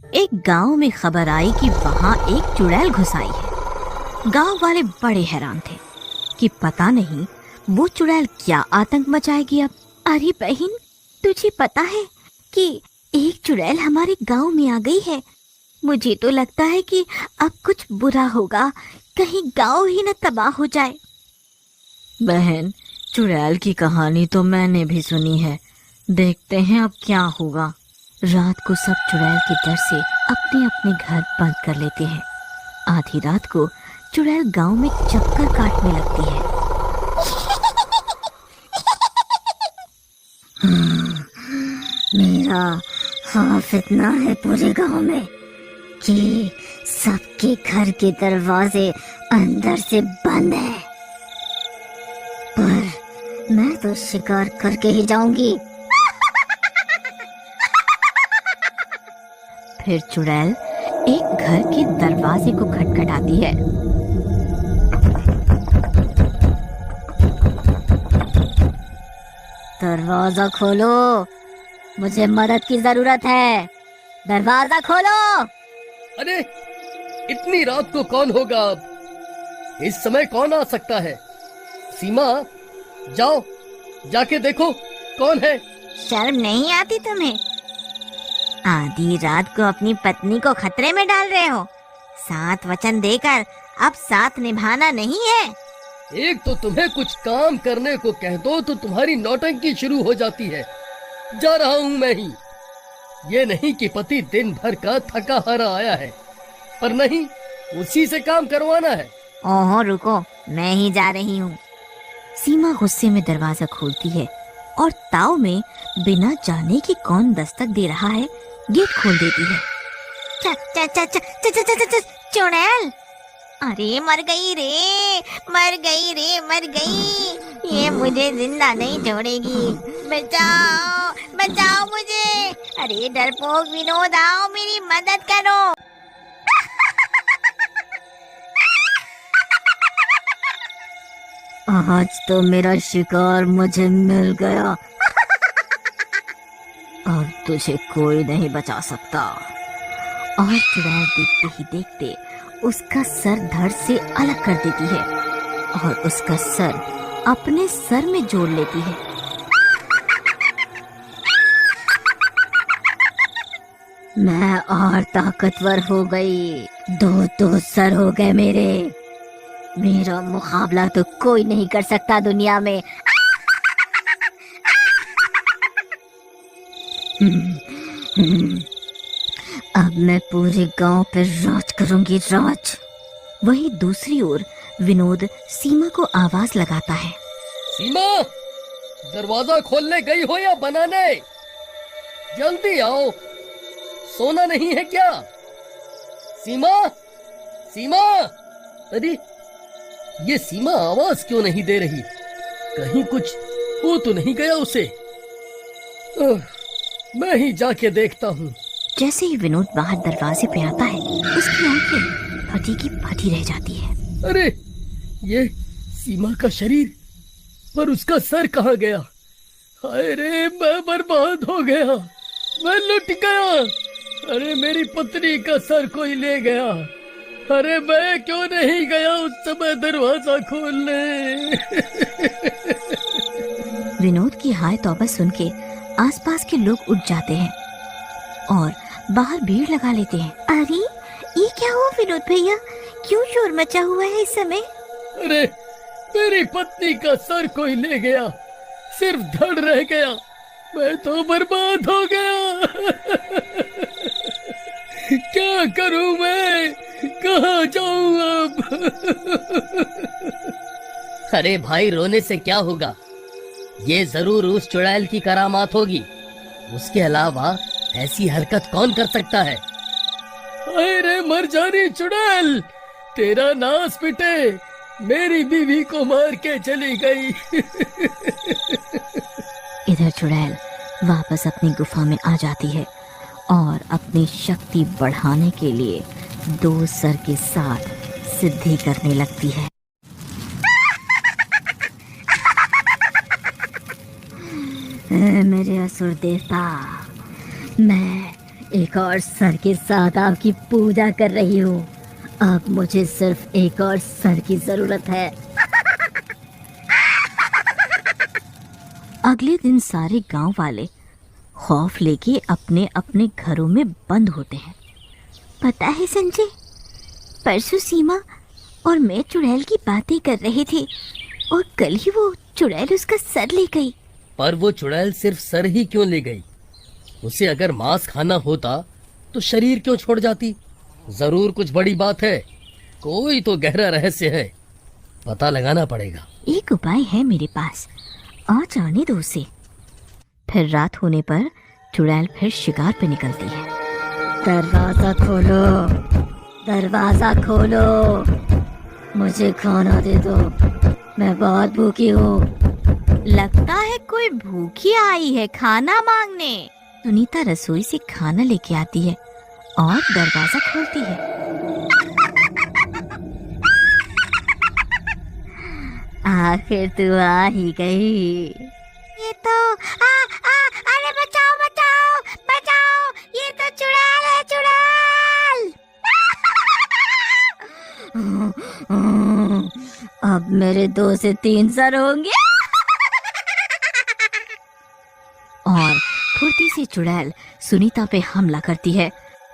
एक गांव में खबर आई कि वहां एक चुड़ैल घुस आई है। गांव वाले बड़े हैरान थे कि पता नहीं वो चुड़ैल क्या आतंक मचाएगी अब। अरे बहन, तुझे पता है कि एक चुड़ैल हमारे गांव में आ गई है। मुझे तो लगता है कि अब कुछ बुरा होगा, कहीं गांव ही न तबाह हो जाए। बहन, चुड़ैल की कहानी तो मैंने भी सुनी है, देखते हैं अब क्या होगा। रात को सब चुड़ैल के डर से अपने अपने घर बंद कर लेते हैं। आधी रात को चुड़ैल गांव में चक्कर काटने लगती है। मेरा खौफ इतना है पूरे गांव में कि सबके घर के दरवाजे अंदर से बंद है, पर मैं तो शिकार करके ही जाऊंगी। फिर चुड़ैल एक घर के दरवाजे को खटखटाती है। दरवाजा खोलो, मुझे मदद की जरूरत है। दरवाजा खोलो। अरे, इतनी रात को कौन होगा अब? इस समय कौन आ सकता है? सीमा, जाओ, जाके देखो कौन है। शर्म नहीं आती तुम्हें? आधी रात को अपनी पत्नी को खतरे में डाल रहे हो। साथ वचन देकर अब साथ निभाना नहीं है। एक तो तुम्हें कुछ काम करने को कह दो तो तुम्हारी नौटंकी शुरू हो जाती है। जा रहा हूँ मैं ही। ये नहीं कि पति दिन भर का थका हारा आया है, पर नहीं, उसी से काम करवाना है। ओहो रुको, मैं ही जा रही हूँ। सीमा गुस्से में दरवाजा खोलती है और ताव में बिना जाने कि कौन दस्तक दे रहा है गेट खोल देती है। चुड़ैल, अरे मर गई रे, मर गई रे, मर गई। ये मुझे जिंदा नहीं छोड़ेगी। बचाओ, बचाओ मुझे। अरे डरपोक विनोद, आओ मेरी मदद करो। आज तो मेरा शिकार मुझे मिल गया। अब तुझे कोई नहीं बचा सकता। और चुड़ैल देखते ही देखते उसका सर धड़ से अलग कर देती है और उसका सर अपने सर में जोड़ लेती है। मैं और ताकतवर हो गई। दो सर हो गए मेरे। मेरा मुकाबला तो कोई नहीं कर सकता दुनिया में। अब मैं पूरे गांव पे राज करूंगी, राज। वहीं दूसरी ओर विनोद सीमा को आवाज लगाता है। सीमा, दरवाजा खोलने गई हो या बनाने? जल्दी आओ, सोना नहीं है क्या? सीमा, सीमा। अरे, ये सीमा आवाज क्यों नहीं दे रही? कहीं कुछ हो तो नहीं गया उसे? मैं ही जाके देखता हूँ। जैसे ही विनोद बाहर दरवाजे पे आता है, उसकी आंखें फटी की फटी रह जाती है। अरे, ये सीमा का शरीर, पर उसका सर कहाँ गया? हाय रे, मैं बर्बाद हो गया, मैं लुट गया। अरे, मेरी पत्नी का सर कोई ले गया। अरे, मैं क्यों नहीं गया उस समय दरवाजा खोलने? विनोद की हाय तौबा सुन के आसपास के लोग उठ जाते हैं और बाहर भीड़ लगा लेते हैं। अरे, ये क्या हुआ विनोद भैया? क्यों शोर मचा हुआ है इस समय? अरे, मेरी पत्नी का सर कोई ले गया, सिर्फ धड़ रह गया। मैं तो बर्बाद हो गया। क्या करूं मैं? कहाँ जाऊं अब? अरे भाई, रोने से क्या होगा? ये जरूर उस चुड़ैल की करामात होगी। उसके अलावा ऐसी हरकत कौन कर सकता है? अरे मर जानी चुड़ैल, तेरा नाश पिटे। मेरी बीवी को मार के चली गई। इधर चुड़ैल वापस अपनी गुफा में आ जाती है और अपनी शक्ति बढ़ाने के लिए 2 सर के साथ सिद्धि करने लगती है। मेरे असुर देवता, मैं एक और सर के साथ आपकी पूजा कर रही हूँ। अब मुझे सिर्फ एक और सर की जरूरत है। अगले दिन सारे गांव वाले खौफ लेके अपने अपने घरों में बंद होते हैं। पता है संजय, परसों सीमा और मैं चुड़ैल की बातें कर रहे थे और कल ही वो चुड़ैल उसका सर ले गई। पर वो चुड़ैल सिर्फ सर ही क्यों ले गई? उसे अगर मांस खाना होता तो शरीर क्यों छोड़ जाती? जरूर कुछ बड़ी बात है, कोई तो गहरा रहस्य है, पता लगाना पड़ेगा। एक उपाय है मेरे पास, आ जाने दो उसे। फिर रात होने पर चुड़ैल फिर शिकार पे निकलती है। दरवाजा खोलो, दरवाजा खोलो, मुझे खाना दे दो, मैं बहुत भूखी हूँ। लगता है कोई भूखी आई है खाना मांगने। सुनीता रसोई से खाना लेके आती है और दरवाजा खोलती है। आखिर तू आ ही गई। ये तो अरे बचाओ बचाओ बचाओ, ये तो चुड़ैल है, चुड़ैल। अब मेरे 2 से 3 सर होंगे। और फुर्ती से चुड़ैल सुनीता पे हमला करती है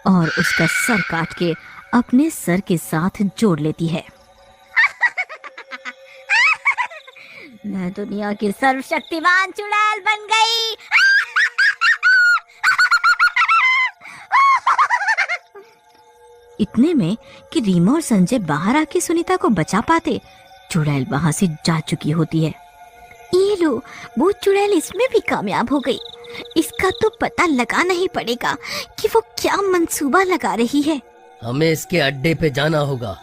और उसका सर काट के अपने सर के साथ जोड़ लेती है। मैं दुनिया की सर्वशक्तिमान चुड़ैल बन गई। इतने में कि रीमा और संजय बाहर आके सुनीता को बचा पाते, चुड़ैल वहां से जा चुकी होती है। ये लो, वो चुड़ैल इसमें भी कामयाब हो गई। इसका तो पता लगाना ही पड़ेगा कि वो क्या मंसूबा लगा रही है। हमें इसके अड्डे पे जाना होगा,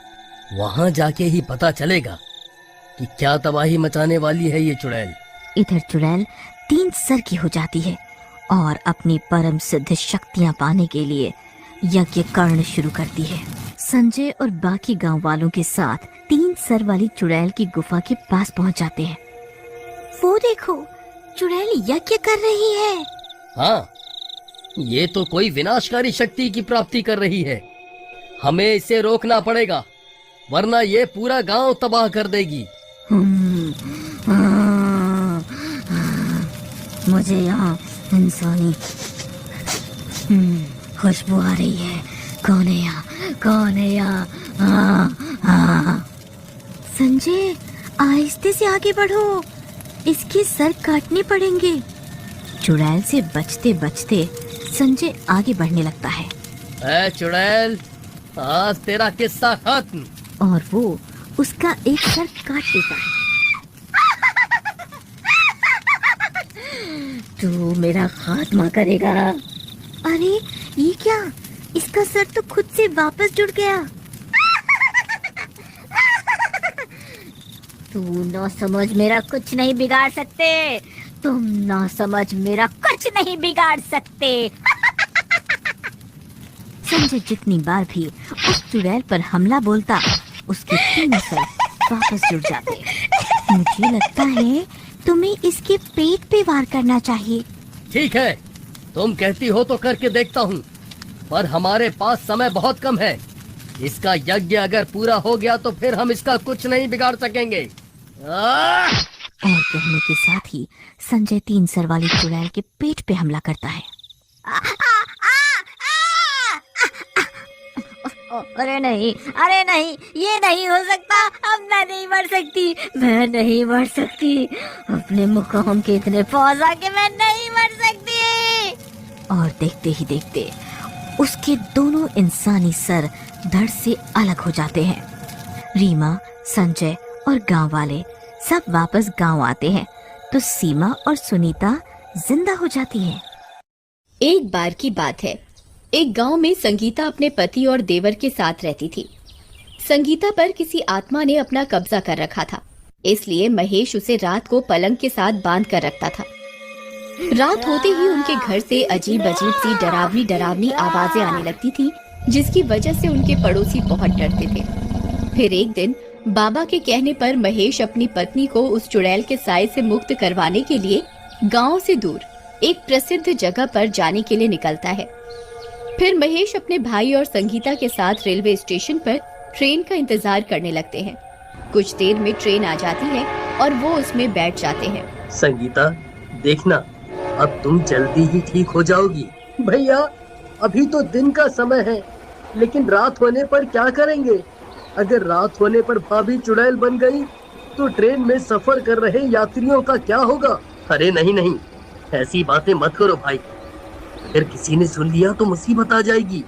वहां जाके ही पता चलेगा कि क्या तबाही मचाने वाली है ये चुड़ैल। इधर चुड़ैल 3 सर की हो जाती है और अपनी परम सिद्ध शक्तियां पाने के लिए यज्ञ करना शुरू करती है। संजय और बाकी गांव वालों के साथ 3 सर वाली चुड़ैल की गुफा के पास पहुंच जाते हैं। वो देखो, चुड़ैल यज्ञ कर रही है। हाँ, ये तो कोई विनाशकारी शक्ति की प्राप्ति कर रही है। हमें इसे रोकना पड़ेगा, वरना ये पूरा गांव तबाह कर देगी। मुझे यहाँ इंसानी खुशबू आ रही है। कौन है यहाँ? कौन है यहाँ? संजय, आहिस्ते से आगे बढ़ो, इसके सर काटने पड़ेंगे। चुड़ैल से बचते बचते संजय आगे बढ़ने लगता है। ऐ चुड़ैल, आज तेरा किस्सा खत्म। और वो उसका एक सर काट देता है। तू मेरा खात्मा करेगा। अरे ये क्या, इसका सर तो खुद से वापस जुड़ गया। तू ना समझ मेरा कुछ नहीं बिगाड़ सकते। तुम ना समझ मेरा कुछ नहीं बिगाड़ सकते। संजय जितनी बार भी उस चुड़ैल पर हमला बोलता, उसके 3 सर वापस जुड़ जाते। मुझे लगता है तुम्हें इसके पेट पे वार करना चाहिए। ठीक है, तुम कहती हो तो करके देखता हूँ, पर हमारे पास समय बहुत कम है। इसका यज्ञ अगर पूरा हो गया तो फिर हम इसका कुछ नहीं बिगाड़ सकेंगे। और कहने के साथ ही संजय 3 सर वाली चुड़ैल के पेट पे हमला करता है। अरे नहीं, अरे नहीं, ये नहीं हो सकता। अब मैं नहीं मर सकती, मैं नहीं मर सकती। अपने मुकाम के इतने पास आके मैं नहीं मर सकती। और देखते ही देखते उसके दोनों इंसानी सर धड़ से अलग हो जाते हैं। रीमा, संजय और गांव वाले सब वापस गांव आते हैं तो सीमा और सुनीता जिंदा हो जाती हैं। एक बार की बात है, एक गांव में संगीता अपने पति और देवर के साथ रहती थी। संगीता पर किसी आत्मा ने अपना कब्जा कर रखा था, इसलिए महेश उसे रात को पलंग के साथ बांध कर रखता था। रात होते ही उनके घर से अजीब अजीब सी डरावनी डरावनी आवाजें आने लगती थी, जिसकी वजह से उनके पड़ोसी बहुत डरते थे। फिर एक दिन बाबा के कहने पर महेश अपनी पत्नी को उस चुड़ैल के साए से मुक्त करवाने के लिए गांव से दूर एक प्रसिद्ध जगह पर जाने के लिए निकलता है। फिर महेश अपने भाई और संगीता के साथ रेलवे स्टेशन पर ट्रेन का इंतजार करने लगते हैं। कुछ देर में ट्रेन आ जाती है और वो उसमें बैठ जाते हैं। संगीता, देखना, अब तुम जल्दी ही ठीक हो जाओगी। भैया, अभी तो दिन का समय है, लेकिन रात होने पर क्या करेंगे? अगर रात होने पर भाभी चुड़ैल बन गई तो ट्रेन में सफर कर रहे यात्रियों का क्या होगा? अरे नहीं, ऐसी बातें मत करो भाई, फिर किसी ने सुन लिया तो मुसीबत आ जाएगी।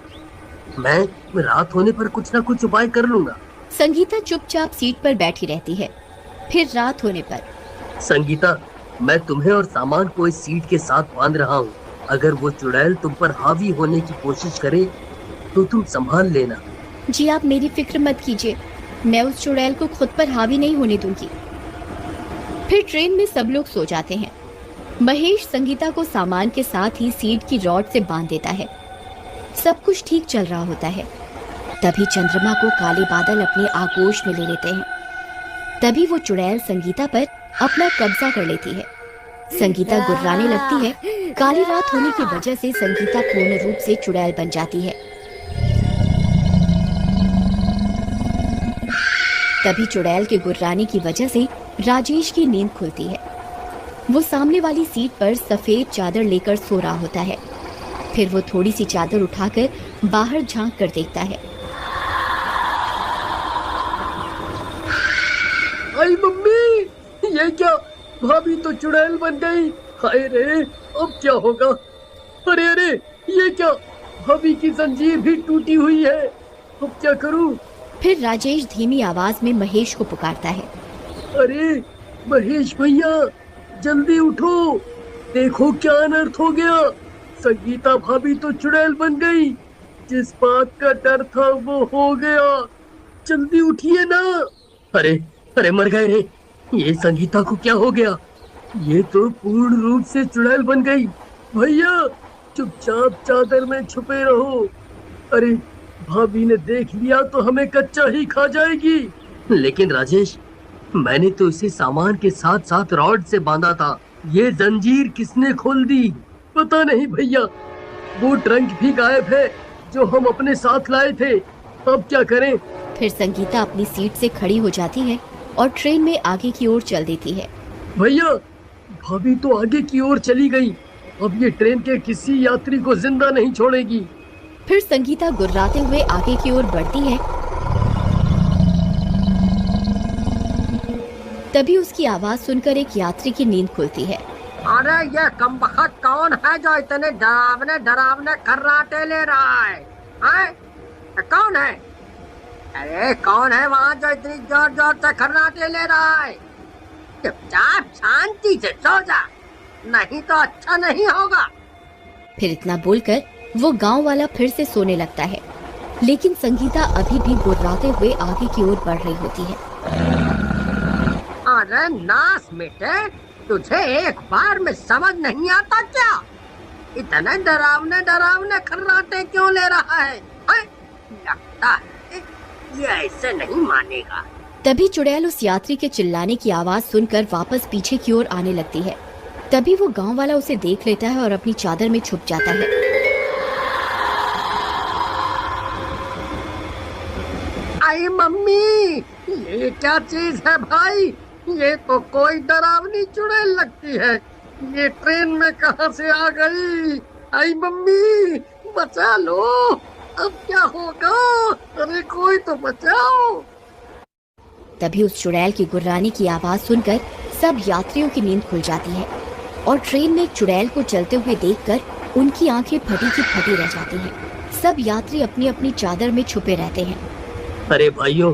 मैं रात होने पर कुछ ना कुछ उपाय कर लूंगा। संगीता चुपचाप सीट पर बैठी रहती है। फिर रात होने पर संगीता, मैं तुम्हें और सामान को इस सीट के साथ बांध रहा हूँ। अगर वो चुड़ैल तुम पर हावी होने की कोशिश करे तो तुम संभाल लेना। जी आप मेरी फिक्र मत कीजिए, मैं उस चुड़ैल को खुद पर हावी नहीं होने दूंगी। फिर ट्रेन में सब लोग सो जाते हैं। महेश संगीता को सामान के साथ ही सीट की रॉड से बांध देता है। सब कुछ ठीक चल रहा होता है। तभी चंद्रमा को काले बादल अपने आगोश में ले लेते हैं। तभी वो चुड़ैल संगीता पर अपना कब्जा कर लेती है। संगीता गुर्राने लगती है। काली रात होने की वजह से संगीता पूर्ण रूप से चुड़ैल बन जाती है। तभी चुड़ैल के गुर्राने की वजह से राजेश की नींद खुलती है। वो सामने वाली सीट पर सफेद चादर लेकर सो रहा होता है। फिर वो थोड़ी सी चादर उठाकर बाहर झांक कर देखता है। आई मम्मी, ये क्या? भाभी तो चुड़ैल बन गई। हाय रे, अब क्या होगा? अरे, ये क्या? भाभी की जंजीर भी टूटी हुई है। अब क्या करूं? फिर राजेश धीमी आवाज में महेश को पुकारता है। अरे महेश भैया, जल्दी उठो, देखो क्या अनर्थ हो गया। संगीता भाभी तो चुड़ैल बन गई। जिस बात का डर था वो हो गया। जल्दी उठिए ना। अरे मर गए रे। ये संगीता को क्या हो गया? ये तो पूर्ण रूप से चुड़ैल बन गई। भैया, चुपचाप चादर में छुपे रहो। अरे भाभी ने देख लिया तो हमें कच्चा ही खा जाएगी। लेकिन राजेश, मैंने तो इसे सामान के साथ साथ रॉड से बांधा था। ये जंजीर किसने खोल दी? पता नहीं भैया। वो ट्रंक भी गायब है जो हम अपने साथ लाए थे। अब क्या करें? फिर संगीता अपनी सीट से खड़ी हो जाती है और ट्रेन में आगे की ओर चल देती है। भैया, भाभी तो आगे की ओर चली गई। अब ये ट्रेन के किसी यात्री को जिंदा नहीं छोड़ेगी। फिर संगीता गुर्राते हुए आगे की ओर बढ़ती है। तभी उसकी आवाज सुनकर एक यात्री की नींद खुलती है। अरे ये कमबख्त कौन है जो इतने डरावने खर्राटे ले रहा है? कौन है? अरे कौन है वहाँ जो इतनी जोर जोर से खर्राटे ले रहा है? चुपचाप शांति से सो जा, नहीं तो अच्छा नहीं होगा। फिर इतना बोलकर वो गांव वाला फिर से सोने लगता है। लेकिन संगीता अभी भी गुर्राते हुए आगे की ओर बढ़ रही होती है। अरे नास मिटे, तुझे एक बार में समझ नहीं आता क्या? इतने डरावने खर्राटे क्यों ले रहा है? लगता है ये ऐसे नहीं मानेगा। तभी चुड़ैल उस यात्री के चिल्लाने की आवाज सुनकर वापस पीछे की ओर आने लगती है। तभी वो गांव वाला उसे देख लेता है और अपनी चादर में छुप जाता है। आई मम्मी, ये क्या चीज है भाई? ये तो कोई डरावनी चुड़ैल लगती है। ये ट्रेन में कहां से आ गई? आई मम्मी, बचा लो, अब क्या होगा? अरे कोई तो बचाओ। तभी उस चुड़ैल की गुर्राने की आवाज सुनकर सब यात्रियों की नींद खुल जाती है और ट्रेन में एक चुड़ैल को चलते हुए देखकर उनकी आंखें फटी की फटी रह जाती हैं। सब यात्री अपनी अपनी चादर में छुपे रहते हैं। अरे भाइयों,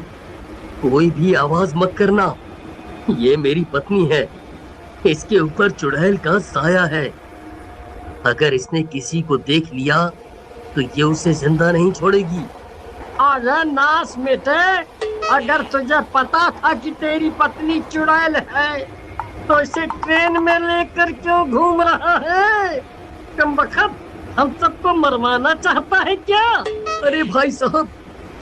कोई भी आवाज मत करना। ये मेरी पत्नी है। इसके ऊपर चुड़ैल का साया है। अगर इसने किसी को देख लिया तो ये उसे जिंदा नहीं छोड़ेगी। अरे नास मिटे, अगर तुझे पता था कि तेरी पत्नी चुड़ैल है तो इसे ट्रेन में लेकर क्यों घूम रहा है? कमबख्त, हम सबको मरवाना चाहता है क्या? अरे भाई साहब,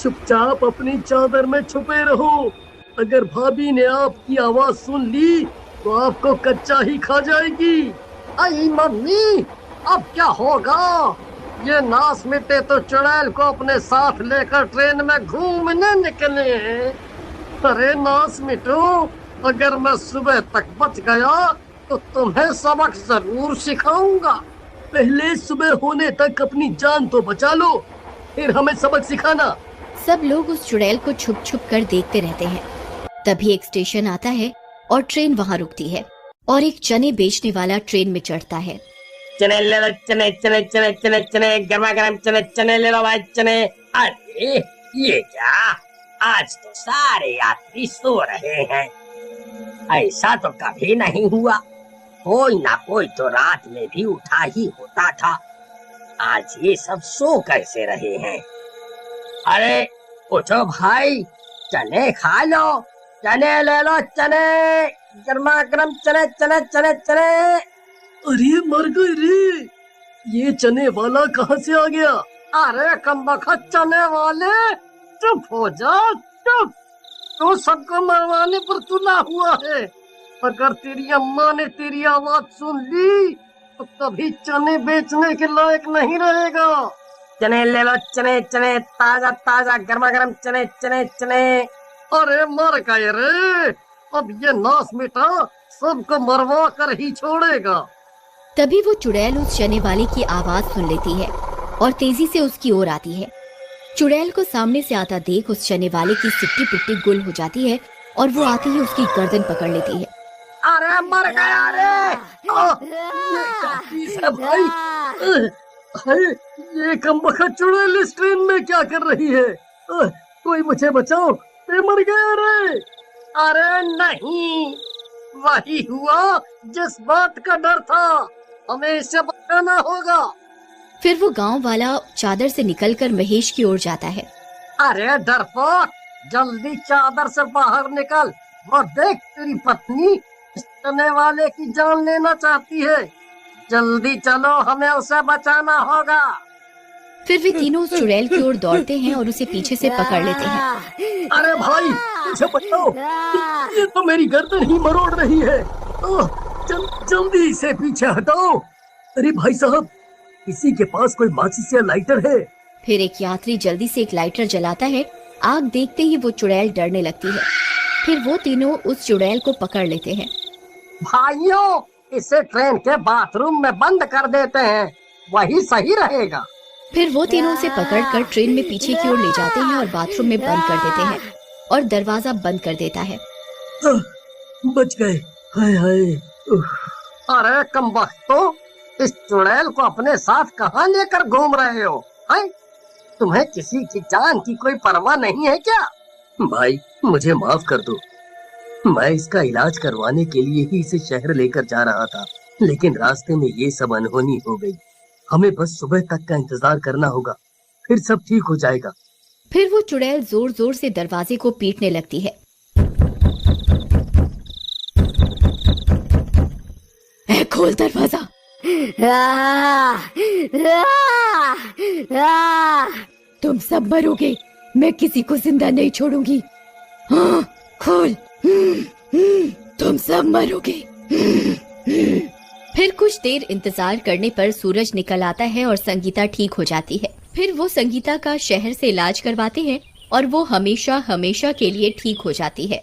चुपचाप अपनी चादर में छुपे रहो। अगर भाभी ने आपकी आवाज सुन ली तो आपको कच्चा ही खा जाएगी। आई मम्मी, अब क्या होगा? ये नास मिट्टे तो चुड़ैल को अपने साथ लेकर ट्रेन में घूमने निकले हैं। अरे नास मिटो, अगर मैं सुबह तक बच गया तो तुम्हें सबक जरूर सिखाऊंगा। पहले सुबह होने तक अपनी जान तो बचा लो, फिर हमें सबक सिखाना। सब लोग उस चुड़ैल को छुप छुप कर देखते रहते हैं। तभी एक स्टेशन आता है और ट्रेन वहाँ रुकती है और एक चने बेचने वाला ट्रेन में चढ़ता है। चने ले लो, चने चने चने चने चने, गर्मा गर्म चने चने ले लो भाई चने। अरे ये क्या, आज तो सारे यात्री सो रहे हैं। ऐसा तो कभी नहीं हुआ, कोई ना कोई तो रात में भी उठा ही होता था। आज ये सब सो कैसे रहे हैं? अरे उठो भाई, चने खा लो, चने ले लो, चने गर्मा गर्म चने चने चने चने। अरे मर गए रे, ये चने वाला कहाँ से आ गया? अरे कमबख्त चने वाले, चुप हो जा, चुप। तो सबको मरवाने पर तुला हुआ है। अगर तेरी अम्मा ने तेरी आवाज सुन ली तो कभी चने बेचने के लायक नहीं रहेगा। चने ले लो, चने चने, ताजा ताजा गर्मा गर्म चने चने चने। अरे मर गए रे, अब ये नास मिटा सबको मरवा कर ही छोड़ेगा। तभी वो चुड़ैल उस चने वाले की आवाज सुन लेती है और तेजी से उसकी ओर आती है। चुड़ैल को सामने से आता देख उस चने वाले की सिट्टी पिट्टी गुल हो जाती है और वो आते ही उसकी गर्दन पकड़ लेती है। अरे मर गया रे, ये क्या चीज है भाई? ये कमबख्त चुड़ैल इस ट्रेन में क्या कर रही है? कोई मुझे बचाओ, मैं मर गया रे। अरे नहीं, वही हुआ जिस बात का डर था, हमें इसे बचाना होगा। फिर वो गांव वाला चादर से निकलकर महेश की ओर जाता है। अरे डरपोक, जल्दी चादर से बाहर निकल, और देख तेरी पत्नी इस चने वाले की जान लेना चाहती है। जल्दी चलो, हमें उसे बचाना होगा। फिर वे तीनों उस चुड़ैल की ओर दौड़ते हैं और उसे पीछे से पकड़ लेते हैं। अरे भाई मुझे बचाओ, ये तो मेरी गर्दन ही मरोड़ रही है। जल्दी इसे पीछे हटाओ। अरे भाई साहब, किसी के पास कोई माचिस या लाइटर है? फिर एक यात्री जल्दी से एक लाइटर जलाता है। आग देखते ही वो चुड़ैल डरने लगती है। फिर वो तीनों उस चुड़ैल को पकड़ लेते हैं। भाइयों, इसे ट्रेन के बाथरूम में बंद कर देते हैं, वही सही रहेगा। फिर वो तीनों उसे पकड़कर ट्रेन में पीछे की ओर ले जाते हैं और बाथरूम में बंद कर देते हैं और दरवाजा बंद कर देता है। बच गए, हाय हाय। अरे कमबख्तो, इस चुड़ैल को अपने साथ कहाँ लेकर घूम रहे हो? हैं? तुम्हें किसी की जान की कोई परवाह नहीं है क्या? भाई मुझे माफ कर दो, मैं इसका इलाज करवाने के लिए ही इसे शहर लेकर जा रहा था, लेकिन रास्ते में ये सब अनहोनी हो गई। हमें बस सुबह तक का इंतजार करना होगा, फिर सब ठीक हो जाएगा। फिर वो चुड़ैल जोर जोर से दरवाजे को पीटने लगती है। खोल दरवाजा। तुम सब मरोगे, मैं किसी को जिंदा नहीं छोड़ूंगी। हाँ, खोल। तुम सब मरोगे। फिर कुछ देर इंतजार करने पर सूरज निकल आता है और संगीता ठीक हो जाती है। फिर वो संगीता का शहर से इलाज करवाते हैं और वो हमेशा हमेशा के लिए ठीक हो जाती है।